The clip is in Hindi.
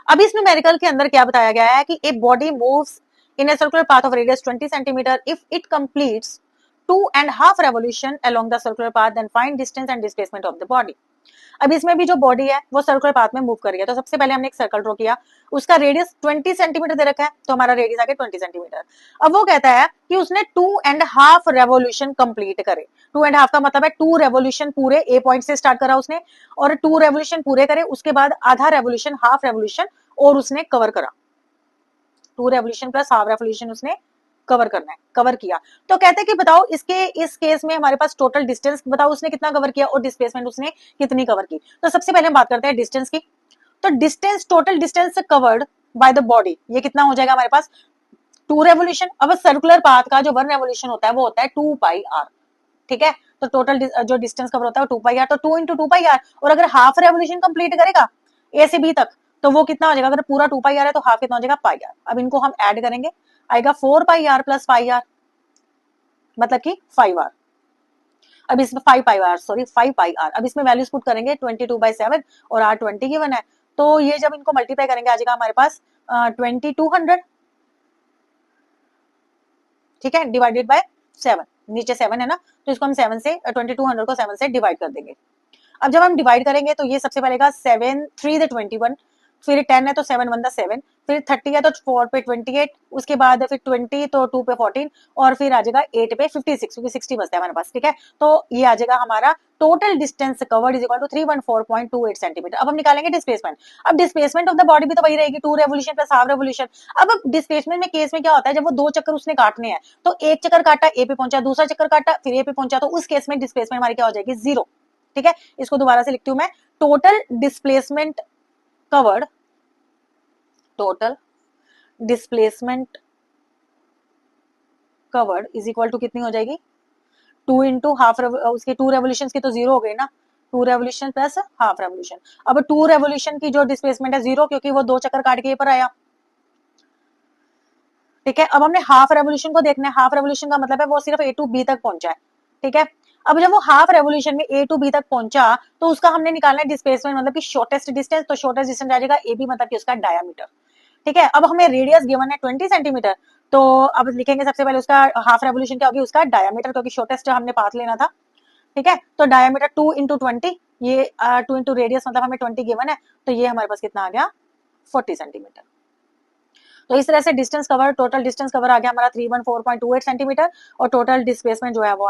अब इस न्यूमेरिकल के अंदर क्या बताया गया है कि a body moves in a circular path of radius 20 centimetre if it completes 2.5 revolution along the circular path, then find distance and displacement of the body. अब इसमें भी जो बॉडी है वो सर्कुलर पाथ में मूव कर रही है, तो सबसे पहले हमने एक सर्कल ड्रॉ किया, उसका रेडियस 20 सेंटीमीटर दे रखा है, तो हमारा रेडियस आ गया 20 सेंटीमीटर। अब वो कहता है कि उसने 2.5 रेवोल्यूशन कंप्लीट करे। 2.5 का मतलब है 2 रेवोल्यूशन पूरे ए पॉइंट से स्टार्ट करा उसने, और 2 रेवोल्यूशन पूरे करे, उसके बाद आधा रेवोल्यूशन, हाफ रेवोल्यूशन और उसने कवर करा। 2 रेवोल्यूशन प्लस हाफ रेवोल्यूशन उसने कवर करना है, कवर किया। तो कहते हैं कि बताओ इसके इस केस में हमारे पास टोटल डिस्टेंस बताओ उसने कितना कवर किया और डिस्प्लेसमेंट उसने कितनी कवर की। तो सबसे पहले हम बात करते हैं डिस्टेंस की। तो distance, total distance covered by the body, ये कितना हो जाएगा हमारे पास 2 रेवोल्यूशन। अब सर्कुलर पाथ का जो 1 रेवोल्यूशन होता है वो होता है 2 पाई आर, ठीक है। तो टोटल जो डिस्टेंस कवर होता है 2 पाई आर, तो 2 इंटू 2 पाई आर, और अगर हाफ रेवोल्यूशन कंप्लीट करेगा ए से बी तक तो वो कितना हो जाएगा, अगर पूरा 2 पाई आर है तो हाफ कितना हो जाएगा पाई आर। अब इनको हम ऐड करेंगे, आएगा 4 पाई आर प्लस पाई आर, मतलब कि 5 आर। अब इसमें 5 पाई आर, सॉरी 5 पाई आर। अब इसमें वैल्यूज पुट करेंगे 22/7 और आर 20 गिवन है, तो ये जब इनको मल्टीप्लाई करेंगे आ जाएगा हमारे पास 2200, ठीक है, डिवाइडेड बाय 7, नीचे 7 है ना, तो इसको हम 7 से 2200 को 7 से डिवाइड कर देंगे। अब जब हम डिवाइड करेंगे तो ये सबसे पहले 7 3 21, फिर 10 है तो 7 1 7, फिर 30 है तो 4 पे 28, उसके बाद फिर 20 तो 2 पे 14, और फिर आ जाएगा 8 पे 56, क्योंकि 60 बचता है हमारे पास, ठीक है। तो ये आ जाएगा हमारा total distance covered is equal to 314.28 centimetre. अब हम निकालेंगे डिस्प्लेसमेंट। अब डिस्प्लेसमेंट ऑफ द बॉडी भी तो वही रहेगी, 2 रेवोल्यूशन प्लस हाफ रेवोल्यूशन। अब डिस्प्लेसमेंट में केस में क्या होता है, जब वो 2 चक्कर उसने काटने हैं, तो एक चक्कर काटा ए पे पहुंचा, दूसरा चक्कर काटा फिर ए पे पहुंचा, तो उस केस में डिस्प्लेसमेंट हमारी क्या हो जाएगी, 0, ठीक है। इसको दोबारा से लिखती हूं मैं, total displacement covered, total displacement covered is equal to कितनी हो जाएगी, 2 इंटू हाफ, उसके 2 रेवोल्यूशन की तो 0 हो गई ना, 2 रेवोल्यूशन प्लस हाफ रेवोल्यूशन। अब 2 रेवोल्यूशन की जो डिस्प्लेसमेंट है 0, क्योंकि वो 2 चक्कर काट के पर आया, ठीक है। अब हमने हाफ रेवोल्यूशन को देखना है, हाफ रेवोल्यूशन का मतलब है वो सिर्फ ए टू बी तक पहुंचा है, ठीक है। अब जब वो हाफ रेवोल्यूशन में ए टू बी तक पहुंचा तो उसका हमने निकालना है डिस्प्लेसमेंट, मतलब कि शॉर्टेस्ट डिस्टेंस, तो शॉर्टेस्ट डिस्टेंस आ जाएगा ए बी, मतलब कि उसका डायमीटर, ठीक है। अब हमें रेडियस गिवन है 20 सेंटीमीटर, तो अब लिखेंगे सबसे पहले उसका हाफ रेवोल्यूशन क्या होगी, उसका डायमीटर, क्योंकि शॉर्टेस्ट हमने पाथ लेना था, ठीक है। तो डायमीटर 2 इंटू 20, ये 2 इंटू रेडियस मतलब हमें 20 गिवन है, तो ये हमारे पास कितना आ गया 40 सेंटीमीटर। तो इस तरह से distance cover, total distance cover आ गया हमारा 314.28 सेंटीमीटर, और टोटल डिस्प्लेसमेंट जो है वो